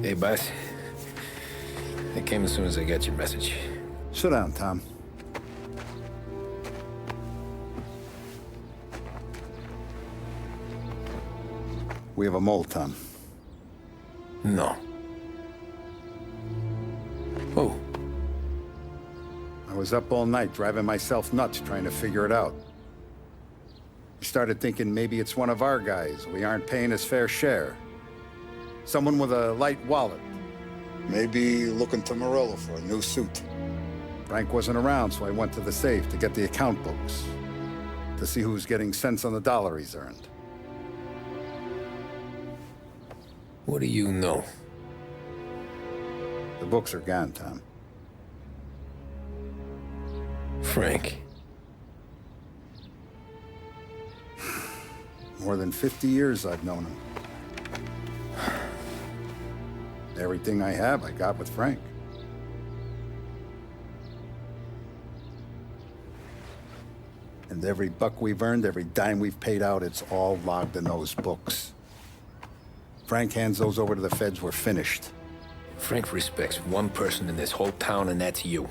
Hey, boss. I came as soon as I got your message. Sit down, Tom. We have a mole, Tom. No. Oh. I was up all night driving myself nuts trying to figure it out. I started thinking maybe it's one of our guys. We aren't paying his fair share. Someone with a light wallet. Maybe looking to Morello for a new suit. Frank wasn't around, so I went to the safe to get the account books. To see who's getting cents on the dollar he's earned. What do you know? The books are gone, Tom. Frank. More than 50 years I've known him. Everything I have, I got with Frank. And every buck we've earned, every dime we've paid out, it's all logged in those books. Frank hands those over to the feds, we're finished. Frank respects one person in this whole town, and that's you.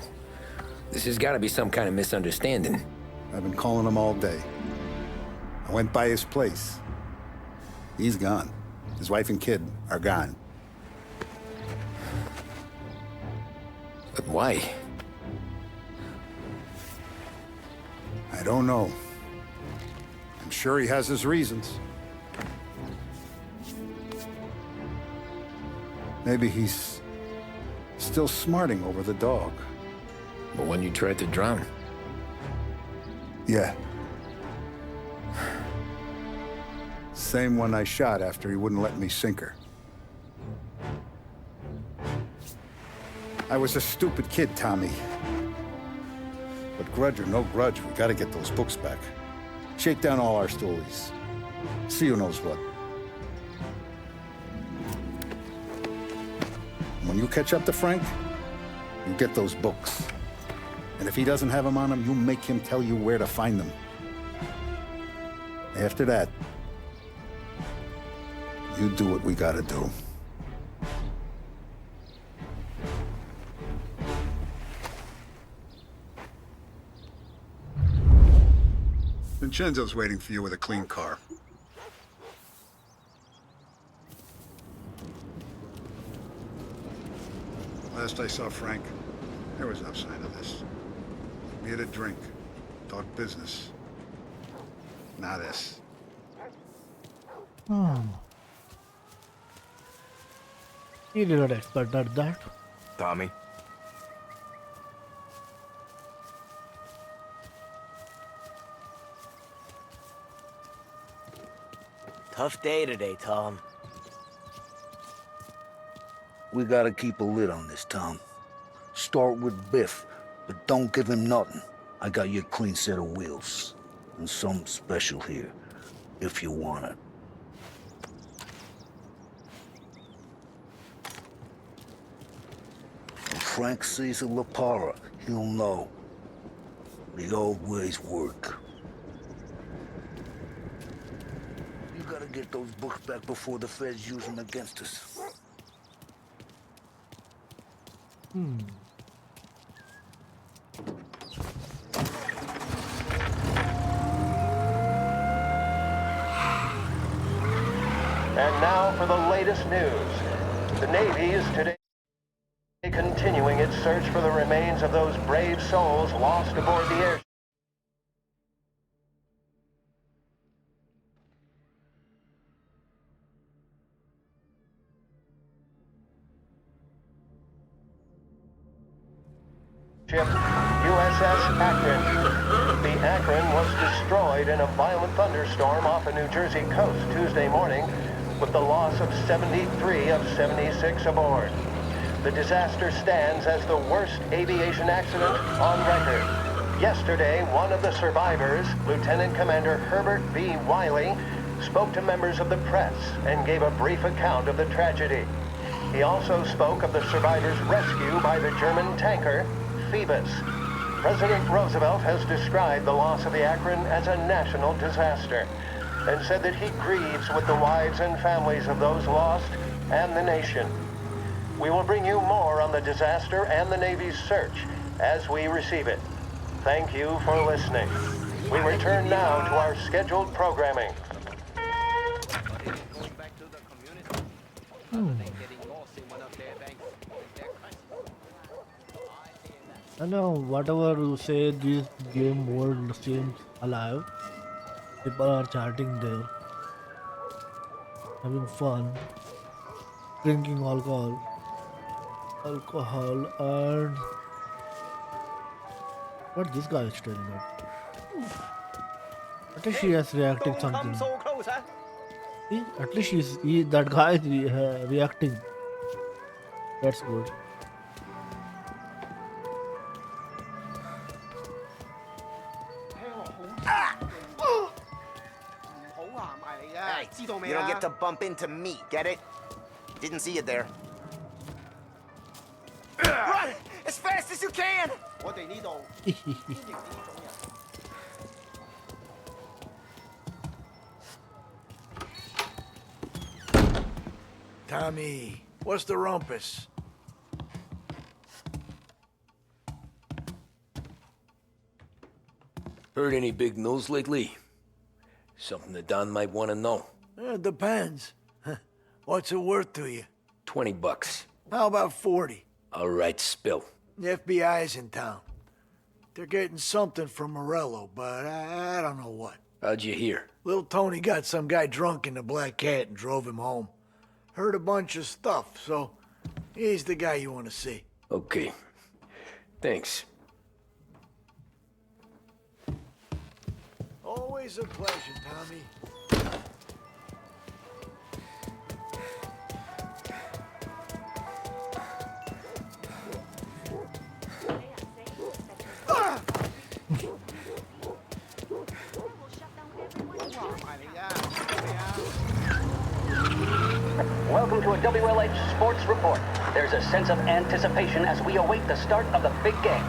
This has got to be some kind of misunderstanding. I've been calling him all day. I went by his place. He's gone. His wife and kid are gone. But why? I don't know. I'm sure he has his reasons. Maybe he's still smarting over the dog. The one you tried to drown? Yeah. Same one I shot after he wouldn't let me sink her. I was a stupid kid, Tommy. But grudge or no grudge, we gotta get those books back. Shake down all our stories. See who knows what. When you catch up to Frank, you get those books. And if he doesn't have them on him, you make him tell you where to find them. After that, you do what we gotta do. Vincenzo's waiting for you with a clean car. Last I saw Frank, there was no sign of this. We had a drink, talk business. Not this. He did not expect that. Tommy. Tough day today, Tom. We gotta keep a lid on this, Tom. Start with Biff, but don't give him nothing. I got you a clean set of wheels. And something special here, if you want it. When Frank sees a La Parra, he'll know. The old ways work. You gotta get those books back before the feds use them against us. And now for the latest news. The Navy is today continuing its search for the remains of those brave souls lost aboard the airship. USS Akron. The Akron was destroyed in a violent thunderstorm off the New Jersey coast Tuesday morning, with the loss of 73 of 76 aboard. The disaster stands as the worst aviation accident on record. Yesterday, one of the survivors, Lieutenant Commander Herbert B. Wiley, spoke to members of the press and gave a brief account of the tragedy. He also spoke of the survivors' rescue by the German tanker Phoebus. President Roosevelt has described the loss of the Akron as a national disaster and said that he grieves with the wives and families of those lost and the nation. We will bring you more on the disaster and the Navy's search as we receive it. Thank you for listening. We return now to our scheduled programming. I know whatever you say, this game world seems alive. People are chatting there, having fun, drinking alcohol, and what this guy is telling me. At least she is reacting something. See, at least that guy is reacting. That's good. Hey, you don't get to bump into me, get it? Didn't see you there. Run! As fast as you can! Tommy, what's the rumpus? Heard any big news lately? Something that Don might want to know. It depends. What's it worth to you? $20. How about 40? All right, spill. The FBI's in town. They're getting something from Morello, but I don't know what. How'd you hear? Little Tony got some guy drunk in the Black Cat and drove him home. Heard a bunch of stuff, so he's the guy you want to see. Okay. Thanks. Always a pleasure, Tommy. Welcome to a WLH Sports Report. There's a sense of anticipation as we await the start of the big game.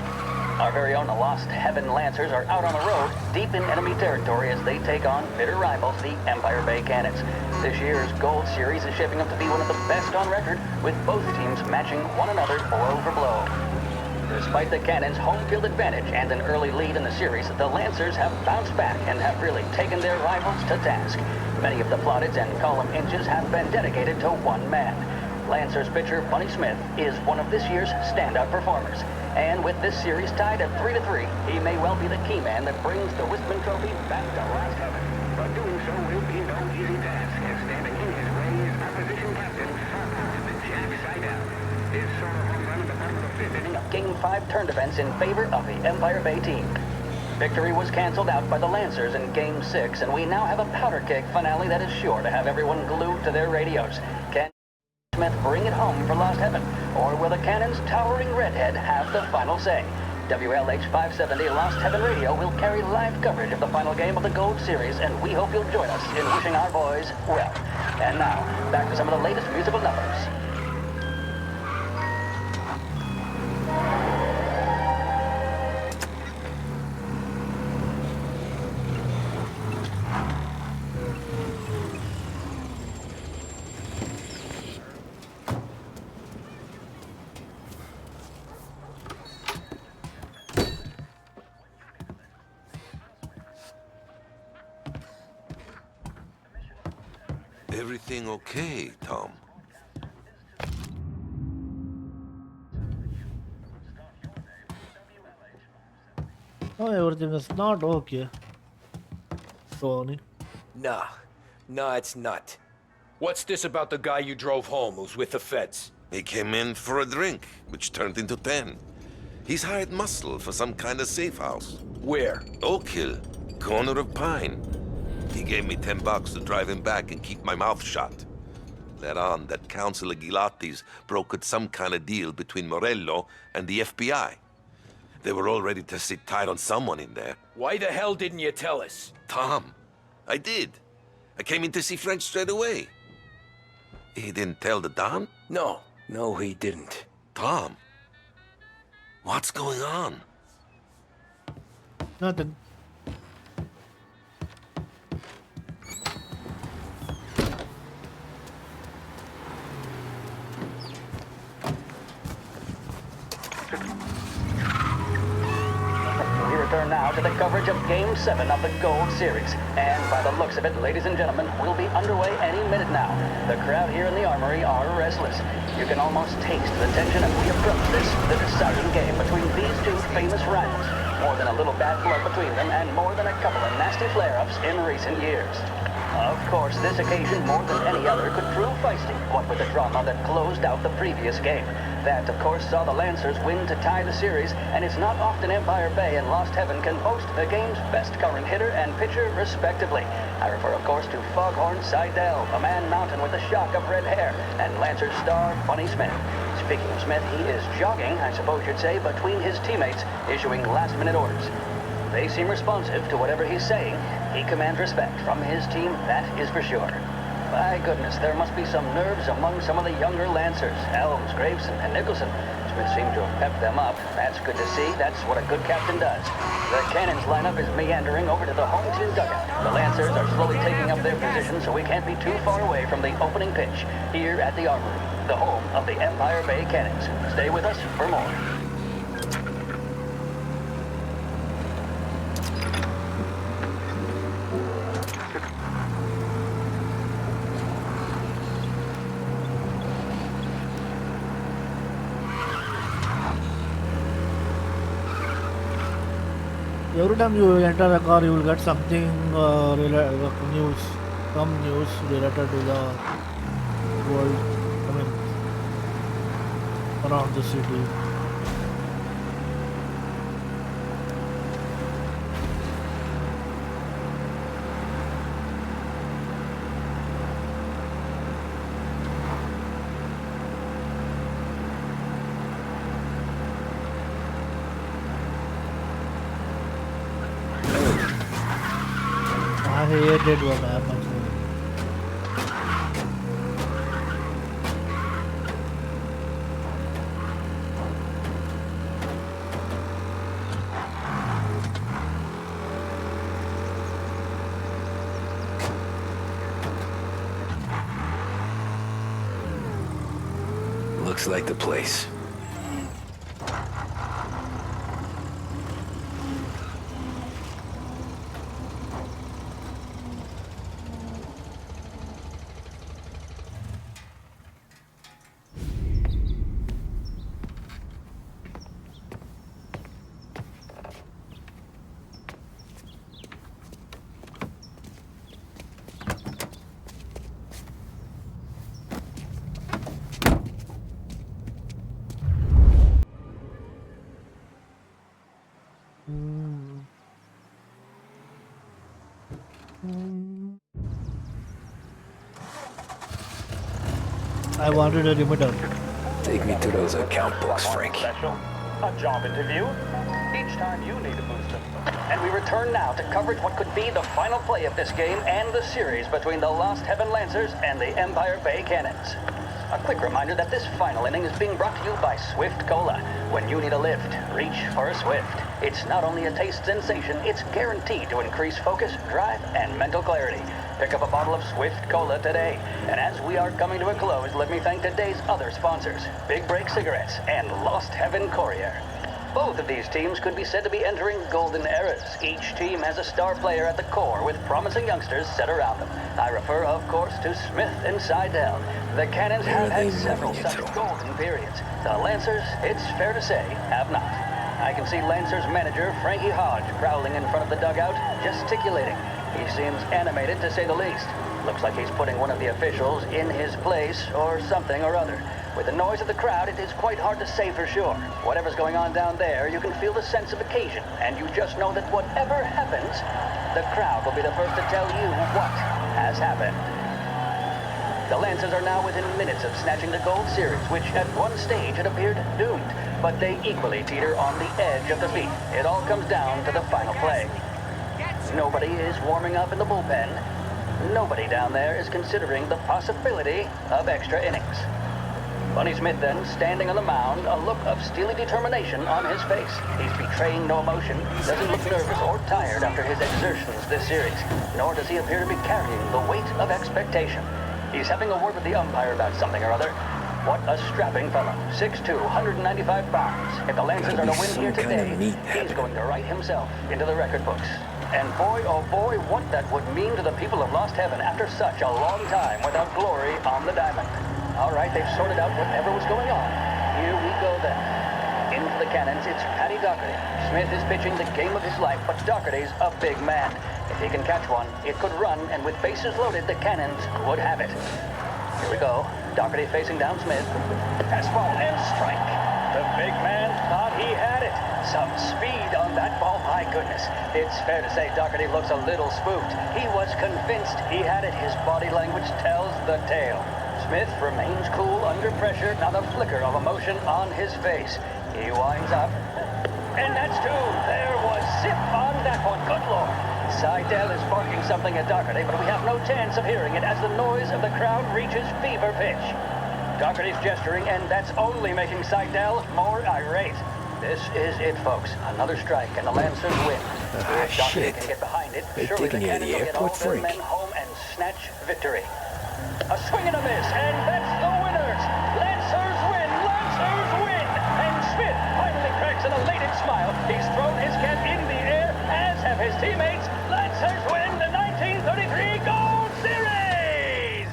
Our very own Lost Heaven Lancers are out on the road, deep in enemy territory as they take on bitter rivals, the Empire Bay Cannons. This year's Gold Series is shaping up to be one of the best on record, with both teams matching one another blow for blow. Despite the Cannons' home field advantage and an early lead in the series, the Lancers have bounced back and have really taken their rivals to task. Many of the plaudits and column inches have been dedicated to one man. Lancers pitcher Bunny Smith is one of this year's standout performers. And with this series tied at 3-3, he may well be the key man that brings the Wistman Trophy back to Lost Heaven. But doing so will be no easy task, as standing in his way is opposition captain Jack Seidel. His solo home run in the bottom of the fifth inning of Game 5 turn defense in favor of the Empire Bay team. Victory was canceled out by the Lancers in Game 6, and we now have a powder keg finale that is sure to have everyone glued to their radios. Can Smith bring it home for Lost Heaven, or will the Cannon's towering redhead have the final say? WLH 570 Lost Heaven Radio will carry live coverage of the final game of the Gold Series, and we hope you'll join us in wishing our boys well. And now, back to some of the latest musical numbers. Everything okay, Tom? No, everything is not okay. Tony. Nah, it's not. What's this about the guy you drove home who's with the feds? He came in for a drink, which turned into 10. He's hired muscle for some kind of safe house. Where? Oak Hill, corner of Pine. He gave me $10 to drive him back and keep my mouth shut. Let on that Councilor Gilatti's brokered some kind of deal between Morello and the FBI. They were all ready to sit tight on someone in there. Why the hell didn't you tell us? Tom, I did. I came in to see French straight away. He didn't tell the Don? No, he didn't. Tom, what's going on? Nothing. return now to the coverage of Game 7 of the Gold Series. And by the looks of it, ladies and gentlemen, we'll be underway any minute now. The crowd here in the Armory are restless. You can almost taste the tension as we approach this, the deciding game between these two famous rivals. More than a little bad blood between them, and more than a couple of nasty flare-ups in recent years. Of course, this occasion, more than any other, could prove feisty, what with the drama that closed out the previous game. That, of course, saw the Lancers win to tie the series, and it's not often Empire Bay and Lost Heaven can boast the game's best current hitter and pitcher, respectively. I refer, of course, to Foghorn Seidel, a man mountain with a shock of red hair, and Lancers star Bunny Smith. Speaking of Smith, he is jogging, I suppose you'd say, between his teammates, issuing last-minute orders. They seem responsive to whatever he's saying. He commands respect from his team, that is for sure. My goodness, there must be some nerves among some of the younger Lancers. Elms, Graves, and Nicholson. Smith seemed to have pepped them up. That's good to see. That's what a good captain does. The Cannons lineup is meandering over to the home team dugout. The Lancers are slowly taking up their position, so we can't be too far away from the opening pitch here at the Armory, the home of the Empire Bay Cannons. Stay with us for more. Every time you enter a car, you will get something news, some news related to the world, I mean, around the city. I hated what happens. Looks like the place. I wanted a remitter. Take me to those account books, Frank. Special, a job interview. Each time you need a booster. And we return now to coverage what could be the final play of this game and the series between the Lost Heaven Lancers and the Empire Bay Cannons. A quick reminder that this final inning is being brought to you by Swift Cola. When you need a lift, reach for a Swift. It's not only a taste sensation, it's guaranteed to increase focus, drive, and mental clarity. Pick up a bottle of Swift Cola today. And as we are coming to a close, let me thank today's other sponsors, Big Break Cigarettes and Lost Heaven Courier. Both of these teams could be said to be entering golden eras. Each team has a star player at the core with promising youngsters set around them. I refer, of course, to Smith and Seidel. The Cannons have had several such golden periods. The Lancers, it's fair to say, have not. I can see Lancers manager Frankie Hodge prowling in front of the dugout, gesticulating. He seems animated, to say the least. Looks like he's putting one of the officials in his place, or something or other. With the noise of the crowd, it is quite hard to say for sure. Whatever's going on down there, you can feel the sense of occasion, and you just know that whatever happens, the crowd will be the first to tell you what has happened. The Lancers are now within minutes of snatching the Gold Series, which at one stage had appeared doomed, but they equally teeter on the edge of defeat. It all comes down to the final play. Nobody is warming up in the bullpen. Nobody down there is considering the possibility of extra innings. Bunny Smith then, standing on the mound, a look of steely determination on his face. He's betraying no emotion, doesn't look nervous or tired after his exertions this series, nor does he appear to be carrying the weight of expectation. He's having a word with the umpire about something or other. What a strapping fella. 6'2", 195 pounds. If the Lancers are to win here today, he's going to write himself into the record books. And boy, oh boy, what that would mean to the people of Lost Heaven after such a long time without glory on the diamond. All right, they've sorted out whatever was going on. Here we go then. In for the Cannons, it's Paddy Doherty. Smith is pitching the game of his life, but Doherty's a big man. If he can catch one, it could run, and with bases loaded, the Cannons would have it. Here we go. Doherty facing down Smith. Fastball and strike. The big man thought he had it. Some speed on that ball, my goodness. It's fair to say Doherty looks a little spooked. He was convinced he had it. His body language tells the tale. Smith remains cool under pressure, not a flicker of emotion on his face. He winds up. And that's two. There was zip on that one. Good Lord. Seidel is barking something at Doherty, but we have no chance of hearing it as the noise of the crowd reaches fever pitch. Doherty's gesturing, and that's only making Seidel more irate. This is it, folks. Another strike, and the Lancers win. If Doherty can get behind it, surely the Cannons will get all their men home and snatch victory. A swing and a miss, and that's the winners! Lancers win! Lancers win! And Smith finally cracks an elated smile. He's thrown his cap in the air, as have his teammates. Lancers win the 1933 Gold Series!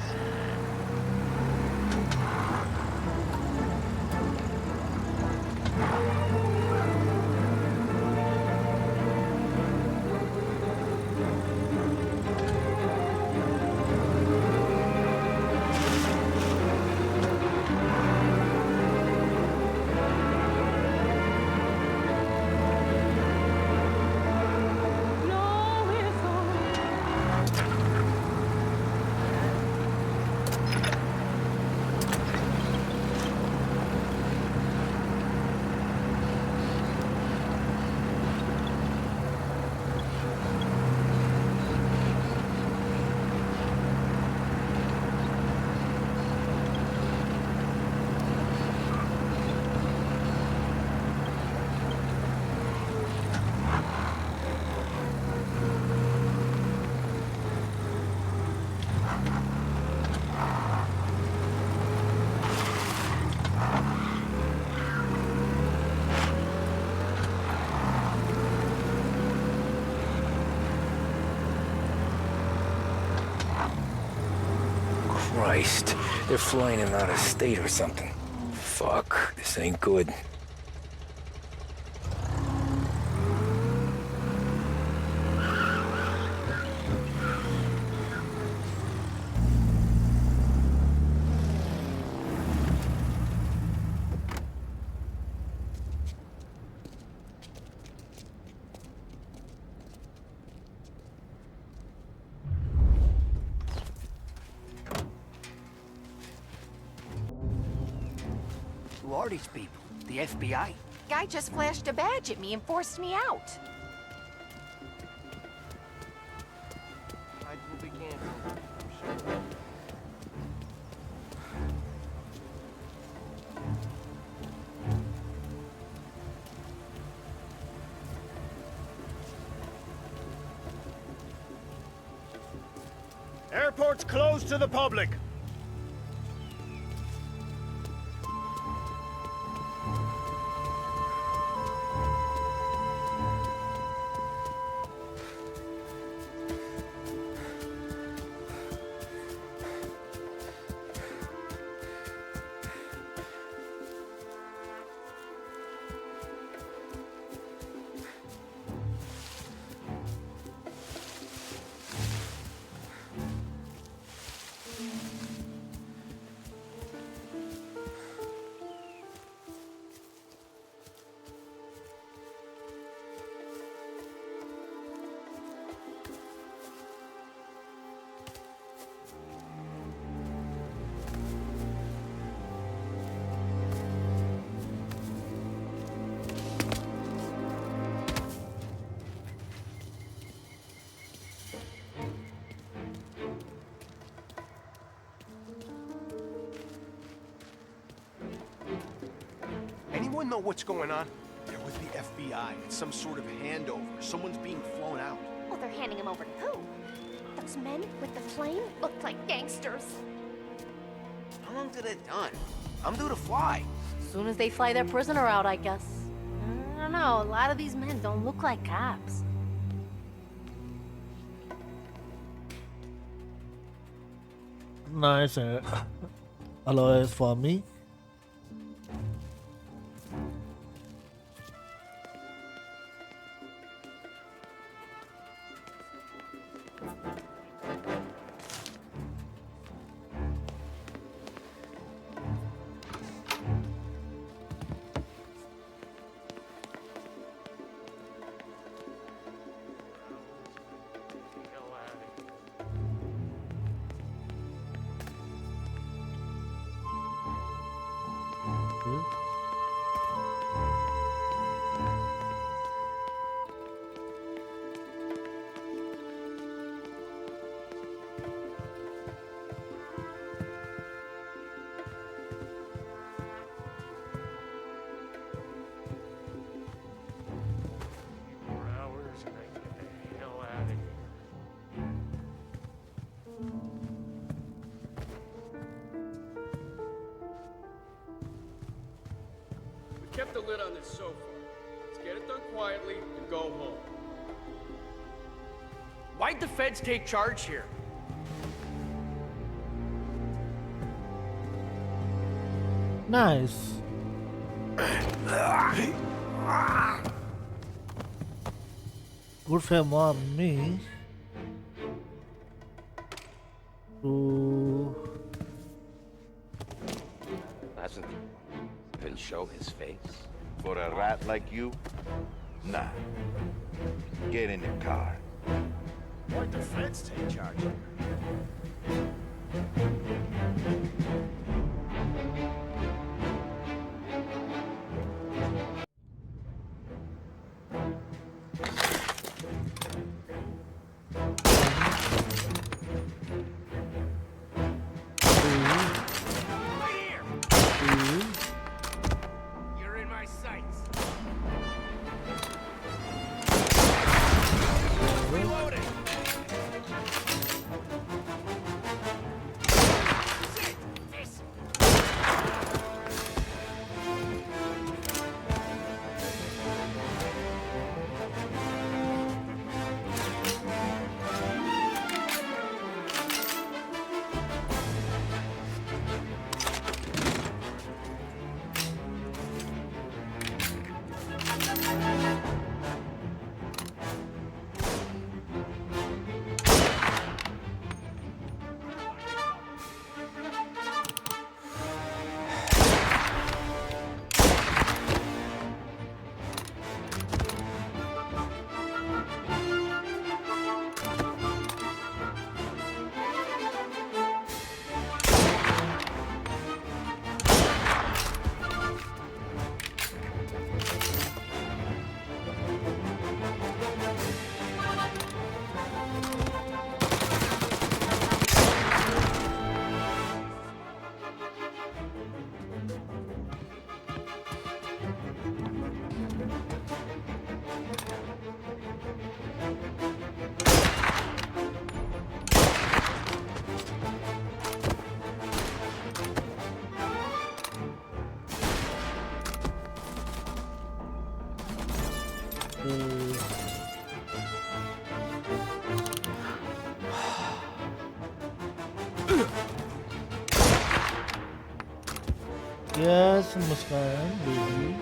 Christ, they're flying him out of state or something. Fuck, this ain't good. Who are these people? The FBI? Guy just flashed a badge at me and forced me out. Airport's closed to the public. Anyone know what's going on? They're with the FBI. It's some sort of handover. Someone's being flown out. Well, they're handing him over to who? Those men with the flame looked like gangsters. How long did it done? I'm due to fly. As soon as they fly their prisoner out, I guess. I don't know, a lot of these men don't look like cops. Nice alloys for me. Kept the lid on this so far. Let's get it done quietly and go home. Why'd the feds take charge here? Nice. Good for me to Doesn't even show his face. For a rat like you? Nah. Get in the car. Why'd the feds take charge here? You're in my sights. Reloading. Yes, Muskan, baby.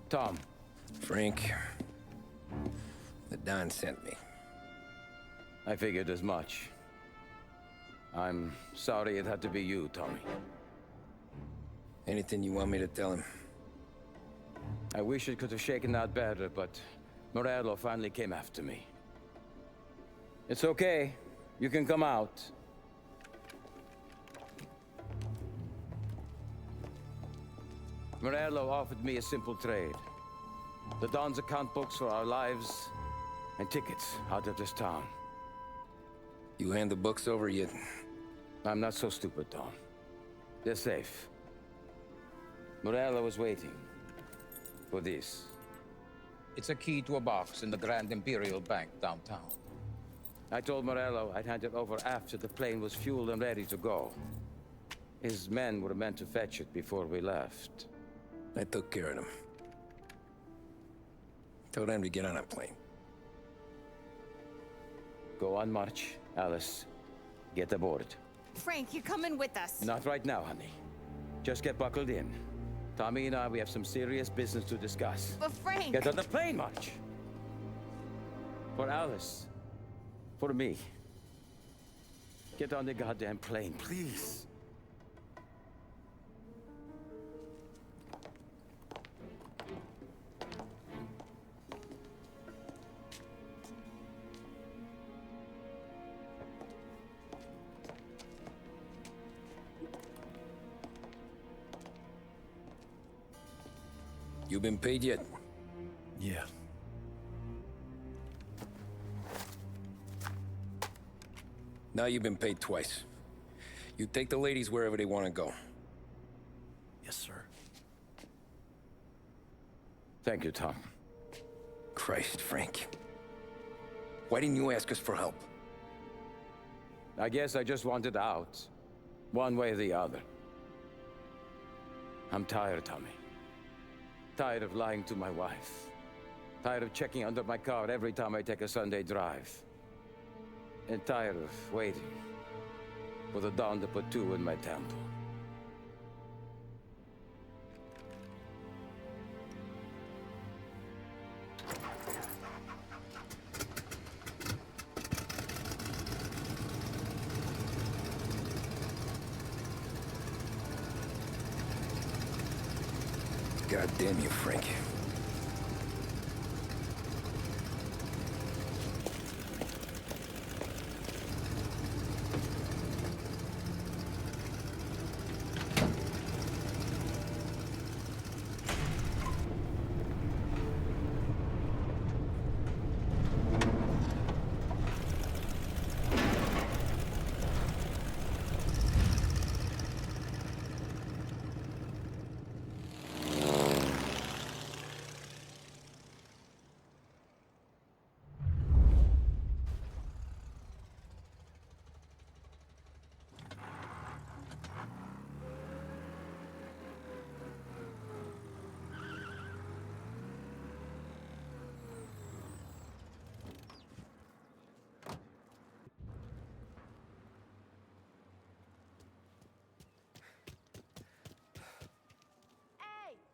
Tom. Frank. The Don sent me. I figured as much. I'm sorry it had to be you, Tommy. Anything you want me to tell him? I wish it could have shaken out better, but Morello finally came after me. It's okay. You can come out. Morello offered me a simple trade. The Don's account books for our lives and tickets out of this town. You hand the books over yet? I'm not so stupid, Don. They're safe. Morello was waiting for this. It's a key to a box in the Grand Imperial Bank downtown. I told Morello I'd hand it over after the plane was fueled and ready to go. His men were meant to fetch it before we left. I took care of them. Told them to get on a plane. Go on, March. Alice, get aboard. Frank, you're coming with us. Not right now, honey. Just get buckled in. Tommy and I, we have some serious business to discuss. But Frank... Get on the plane, March! For Alice. For me. Get on the goddamn plane, please. You been paid yet? Yeah. Now you've been paid twice. You take the ladies wherever they want to go. Yes, sir. Thank you, Tom. Christ, Frank. Why didn't you ask us for help? I guess I just wanted out. One way or the other. I'm tired, Tommy. Tired of lying to my wife. Tired of checking under my car every time I take a Sunday drive. And tired of waiting for the dawn to put two in my temple. God damn you, Frank.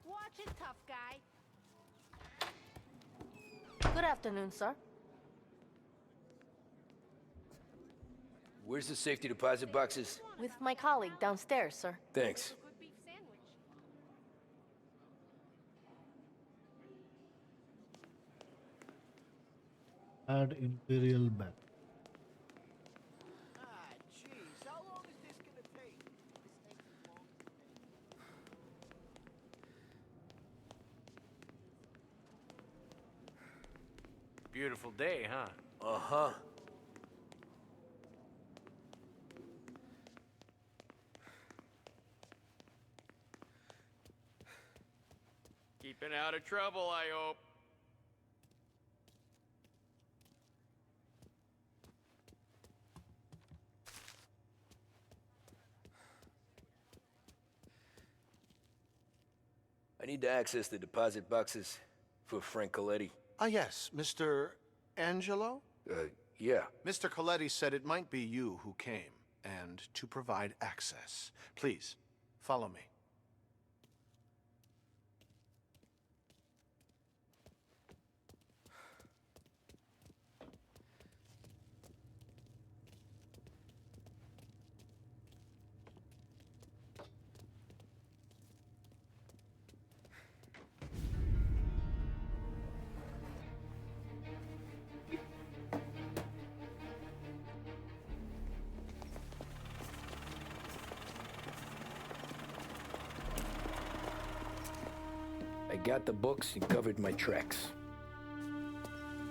Watch it, tough guy. Good afternoon, sir. Where's the safety deposit boxes? With my colleague downstairs, sir. Thanks. Add Imperial Bank. Jeez, how long is this gonna take? Beautiful day, huh? Uh-huh. Keeping out of trouble, I hope. I need to access the deposit boxes for Frank Coletti. Ah, yes, Mr. Angelo? Yeah. Mr. Coletti said it might be you who came, and to provide access. Please, follow me. got the books and covered my tracks.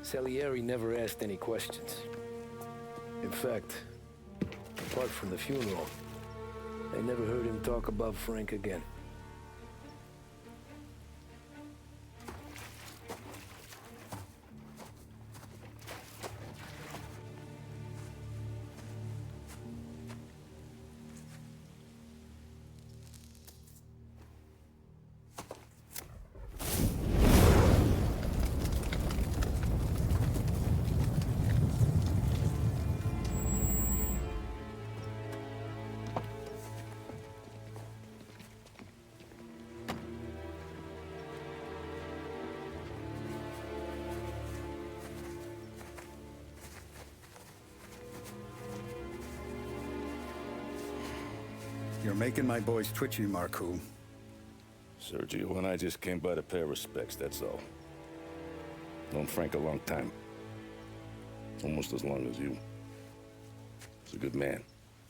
Salieri never asked any questions. In fact, apart from the funeral, I never heard him talk about Frank again. You're making my boys twitchy, Marku. Sergio and I just came by to pay respects, that's all. Known Frank a long time. Almost as long as you. He's a good man.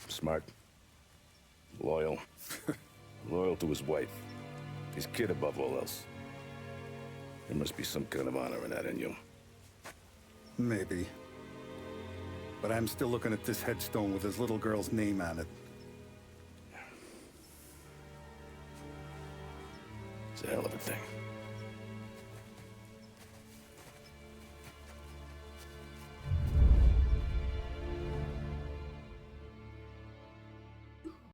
Smart. Loyal. Loyal to his wife. His kid above all else. There must be some kind of honor in that in you. Maybe. But I'm still looking at this headstone with his little girl's name on it. It's a hell of